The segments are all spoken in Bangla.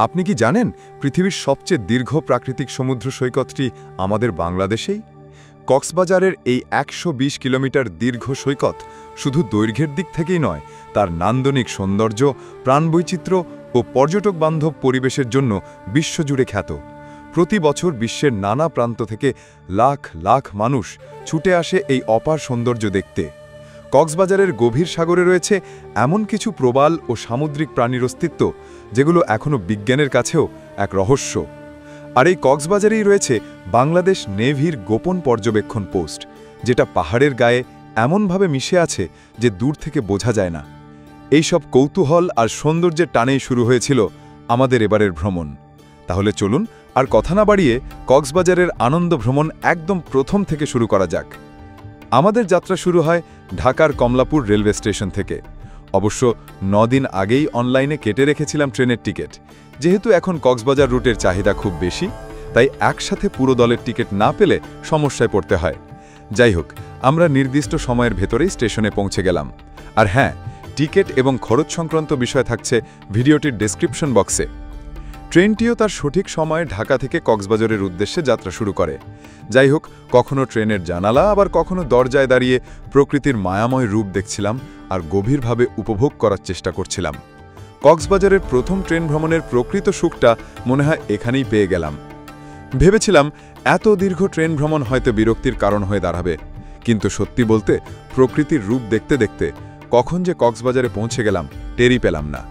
আপনি কি জানেন পৃথিবীর সবচেয়ে দীর্ঘ প্রাকৃতিক সমুদ্র সৈকতটি আমাদের বাংলাদেশেই? কক্সবাজারের এই ১২০ কিলোমিটার দীর্ঘ সৈকত শুধু দৈর্ঘ্যের দিক থেকেই নয়, তার নান্দনিক সৌন্দর্য, প্রাণবৈচিত্র্য ও পর্যটক বান্ধব পরিবেশের জন্য বিশ্বজুড়ে খ্যাত। প্রতি বছর বিশ্বের নানা প্রান্ত থেকে লাখ লাখ মানুষ ছুটে আসে এই অপার সৌন্দর্য দেখতে। কক্সবাজারের গভীর সাগরে রয়েছে এমন কিছু প্রবাল ও সামুদ্রিক প্রাণীর অস্তিত্ব যেগুলো এখনও বিজ্ঞানের কাছেও এক রহস্য। আর এই কক্সবাজারেই রয়েছে বাংলাদেশ নেভির গোপন পর্যবেক্ষণ পোস্ট, যেটা পাহাড়ের গায়ে এমনভাবে মিশে আছে যে দূর থেকে বোঝা যায় না। এইসব কৌতূহল আর সৌন্দর্যের টানেই শুরু হয়েছিল আমাদের এবারের ভ্রমণ। তাহলে চলুন আর কথা না বাড়িয়ে কক্সবাজারের আনন্দ ভ্রমণ একদম প্রথম থেকে শুরু করা যাক। আমাদের যাত্রা শুরু হয় ঢাকার কমলাপুর রেলওয়ে স্টেশন থেকে। অবশ্য ৯ দিন আগেই অনলাইনে কেটে রেখেছিলাম ট্রেনের টিকিট। যেহেতু এখন কক্সবাজার রুটের চাহিদা খুব বেশি, তাই একসাথে পুরো দলের টিকিট না পেলে সমস্যায় পড়তে হয়। যাই হোক, আমরা নির্দিষ্ট সময়ের ভেতরেই স্টেশনে পৌঁছে গেলাম। আর হ্যাঁ, টিকিট এবং খরচ সংক্রান্ত বিষয় থাকছে ভিডিওটির ডেসক্রিপশন বক্সে। ট্রেনটিও তার সঠিক সময়ে ঢাকা থেকে কক্সবাজারের উদ্দেশ্যে যাত্রা শুরু করে। যাই হোক, কখনো ট্রেনের জানালা, আবার কখনো দরজায় দাঁড়িয়ে প্রকৃতির মায়াময় রূপ দেখছিলাম আর গভীরভাবে উপভোগ করার চেষ্টা করছিলাম। কক্সবাজারের প্রথম ট্রেন ভ্রমণের প্রকৃত সুখটা মনে হয় এখানেই পেয়ে গেলাম। ভেবেছিলাম এত দীর্ঘ ট্রেন ভ্রমণ হয়তো বিরক্তির কারণ হয়ে দাঁড়াবে, কিন্তু সত্যি বলতে প্রকৃতির রূপ দেখতে দেখতে কখন যে কক্সবাজারে পৌঁছে গেলাম টেরই পেলাম না।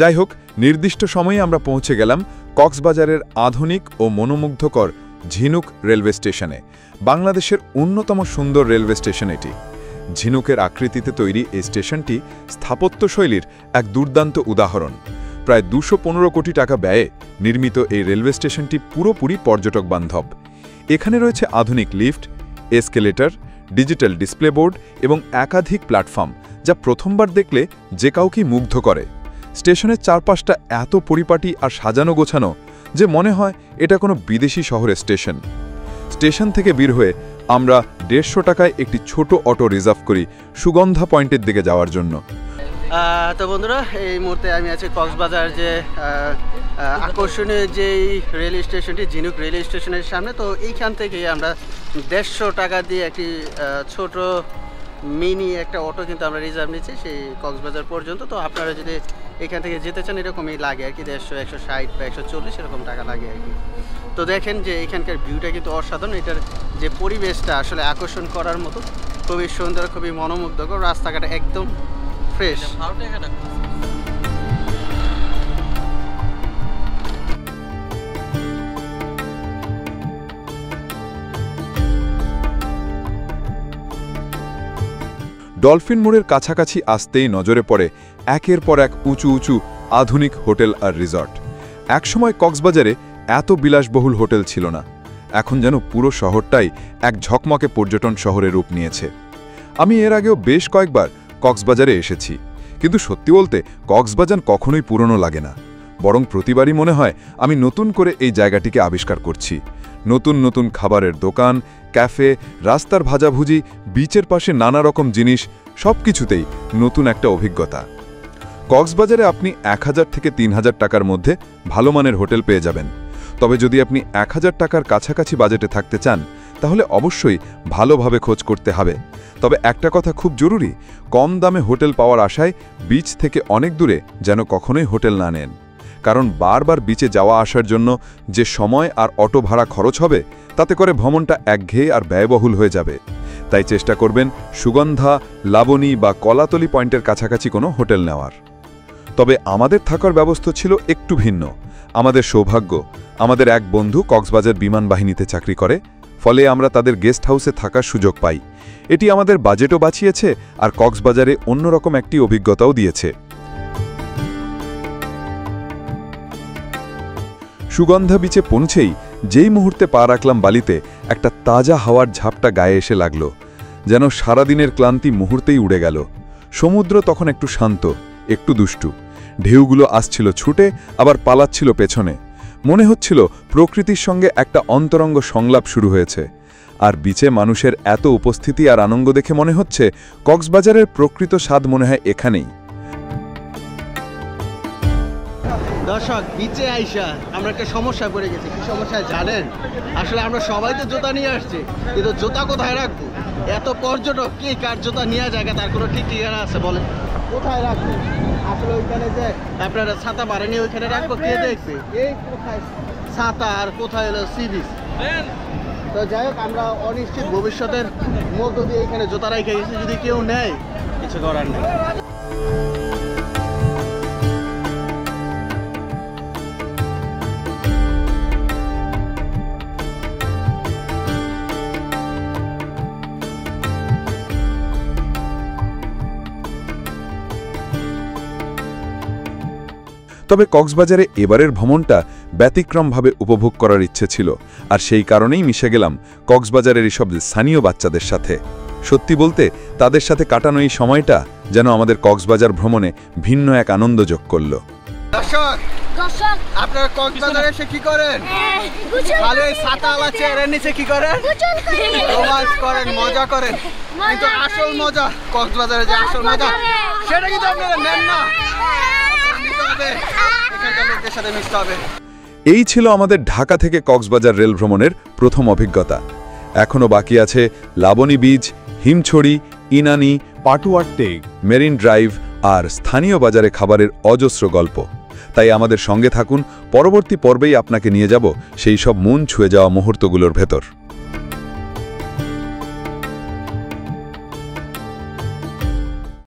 যাই হোক, নির্দিষ্ট সময়ে আমরা পৌঁছে গেলাম কক্সবাজারের আধুনিক ও মনোমুগ্ধকর ঝিনুক রেলওয়ে স্টেশনে। বাংলাদেশের অন্যতম সুন্দর রেলওয়ে স্টেশন এটি। ঝিনুকের আকৃতিতে তৈরি এই স্টেশনটি স্থাপত্যশৈলীর এক দুর্দান্ত উদাহরণ। প্রায় ২১৫ কোটি টাকা ব্যয়ে নির্মিত এই রেলওয়ে স্টেশনটি পুরোপুরি পর্যটক বান্ধব। এখানে রয়েছে আধুনিক lift, escalator, digital display board এবং একাধিক প্ল্যাটফর্ম, যা প্রথমবার দেখলে যে কাউকেই মুগ্ধ করে। স্টেশনের চারপাশটা এত পরিপাটি আর সাজানো গোছানো যে মনে হয় এটা কোনো বিদেশি শহরের স্টেশন। স্টেশন থেকে বের হয়ে আমরা ১৫০ টাকায় একটি ছোট অটো রিজার্ভ করি সুগন্ধা পয়েন্টের দিকে যাওয়ার জন্য। তো বন্ধুরা, এই মুহূর্তে আমি আছি কক্সবাজার যে আকর্ষণীয় যেই রেল স্টেশনটি, ঝিনুক রেল স্টেশনের সামনে। তো এইখান থেকে আমরা ১৫০ টাকা দিয়ে একটি ছোট মিনি একটা অটো কিন্তু আমরা রিজার্ভ নিচ্ছি সেই কক্সবাজার পর্যন্ত। তো আপনারা যদি এখান থেকে যেতে চান এরকমই লাগে আর কি, ১৫০, ১৬০ বা ১৪০ এরকম টাকা লাগে আর কি। তো দেখেন যে এখানকার ভিউটা কিন্তু অসাধারণ। এটার যে পরিবেশটা আসলে আকর্ষণ করার মতো, খুবই সুন্দর, খুবই মনোমুগ্ধকর। রাস্তাঘাট একদম ফ্রেশ। ডলফিন মোড়ের কাছাকাছি আসতেই নজরে পড়ে একের পর এক উঁচু উঁচু আধুনিক হোটেল আর রিসর্ট। একসময় কক্সবাজারে এত বিলাসবহুল হোটেল ছিল না। এখন যেন পুরো শহরটাই এক ঝকমকে পর্যটন শহরে রূপ নিয়েছে। আমি এর আগেও বেশ কয়েকবার কক্সবাজারে এসেছি, কিন্তু সত্যি বলতে কক্সবাজার কখনোই পুরনো লাগে না। বরং প্রতিবারই মনে হয় আমি নতুন করে এই জায়গাটিকে আবিষ্কার করছি। নতুন নতুন খাবারের দোকান, ক্যাফে, রাস্তার ভাজাভুজি, বিচের পাশে নানা রকম জিনিস, সব কিছুতেই নতুন একটা অভিজ্ঞতা। কক্সবাজারে আপনি ১,০০০ থেকে ৩,০০০ টাকার মধ্যে ভালো মানের হোটেল পেয়ে যাবেন। তবে যদি আপনি ১,০০০ টাকার কাছাকাছি বাজেটে থাকতে চান, তাহলে অবশ্যই ভালোভাবে খোঁজ করতে হবে। তবে একটা কথা খুব জরুরি, কম দামে হোটেল পাওয়ার আশায় বিচ থেকে অনেক দূরে যেন কখনোই হোটেল না নেন। কারণ বারবার বিচে যাওয়া আসার জন্য যে সময় আর অটো ভাড়া খরচ হবে, তাতে করে ভ্রমণটা একঘেয়ে আর ব্যয়বহুল হয়ে যাবে। তাই চেষ্টা করবেন সুগন্ধা, লাবণী বা কলাতলি পয়েন্টের কাছাকাছি কোনো হোটেল নেওয়ার। তবে আমাদের থাকার ব্যবস্থা ছিল একটু ভিন্ন। আমাদের সৌভাগ্য, আমাদের এক বন্ধু কক্সবাজার বিমান বাহিনীতে চাকরি করে, ফলে আমরা তাদের গেস্ট হাউসে থাকার সুযোগ পাই। এটি আমাদের বাজেটও বাঁচিয়েছে আর কক্সবাজারে অন্যরকম একটি অভিজ্ঞতাও দিয়েছে। সুগন্ধা বিচে পৌঁছেই যেই মুহূর্তে পা রাখলাম বালিতে, একটা তাজা হাওয়ার ঝাপটা গায়ে এসে লাগল, যেন সারাদিনের ক্লান্তি মুহূর্তেই উড়ে গেল। সমুদ্র তখন একটু শান্ত, একটু দুষ্টু। ঢেউগুলো আসছিল ছুটে, আবার পালাচ্ছিল পেছনে। মনে হচ্ছিল প্রকৃতির সঙ্গে একটা অন্তরঙ্গ সংলাপ শুরু হয়েছে। আর বিচে মানুষের এত উপস্থিতি আর আনন্দ দেখে মনে হচ্ছে কক্সবাজারের প্রকৃত স্বাদ মনে হয় এখানেই। দর্শক বিচে আইসা আমরা একটা সমস্যা পড়ে গেছি। কি সমস্যা জানেন? আসলে আমরা সবাই তো জুতা নিয়ে আসছি, কিন্তু জুতা কোথায় রাখবো? এত পর্যটক, কে কার জুতা নেওয়া জায়গা তার কোনো ঠিক ঠিকানা আছে বলেন? কোথায় রাখবো? আসলে ওইখানে যে আপনারা ছাতা বাড়েনি, ওইখানে রাখবো, কে দেখবে? এই কোথায় ছাতা আর কোথায় হলো সি বিচ? তো যাই হোক, আমরা অনিশ্চিত ভবিষ্যতের মধ্য দিয়ে এখানে জুতা রেখে গেছি। যদি কেউ নেয়, কিছু করার নেই। তবে কক্সবাজারে এবারের ভ্রমণটা ব্যতিক্রমভাবে উপভোগ করার ইচ্ছে ছিল, আর সেই কারণেই মিশে গেলাম কক্সবাজারের এসব স্থানীয় বাচ্চাদের সাথে। সত্যি বলতে তাদের সাথে কাটানো এই সময়টা যেন আমাদের কক্সবাজার ভ্রমণে ভিন্ন এক আনন্দ যোগ করল। দর্শক, আপনারা কক্সবাজারে এসে কি করেন? ভালো এই ছাতাওয়ালা চেয়ারের নিচে কি করেন? রোমান্স করেন, মজা করেন। কিন্তু আসল মজা, কক্সবাজারে যে আসল মজা, সেটা কিন্তু আপনারা নেন না। এখানকার লোকদের সাথে মিশতে হবে। এই ছিল আমাদের ঢাকা থেকে কক্সবাজার রেল ভ্রমণের প্রথম অভিজ্ঞতা। এখনও বাকি আছে Laboni beach, Himchhari, Inani, Patuar Tek, marine drive আর স্থানীয় বাজারে খাবারের অজস্র গল্প। তাই আমাদের সঙ্গে থাকুন, পরবর্তী পর্বেই আপনাকে নিয়ে যাব সেই সব মন ছুঁয়ে যাওয়া মুহূর্তগুলোর ভেতর।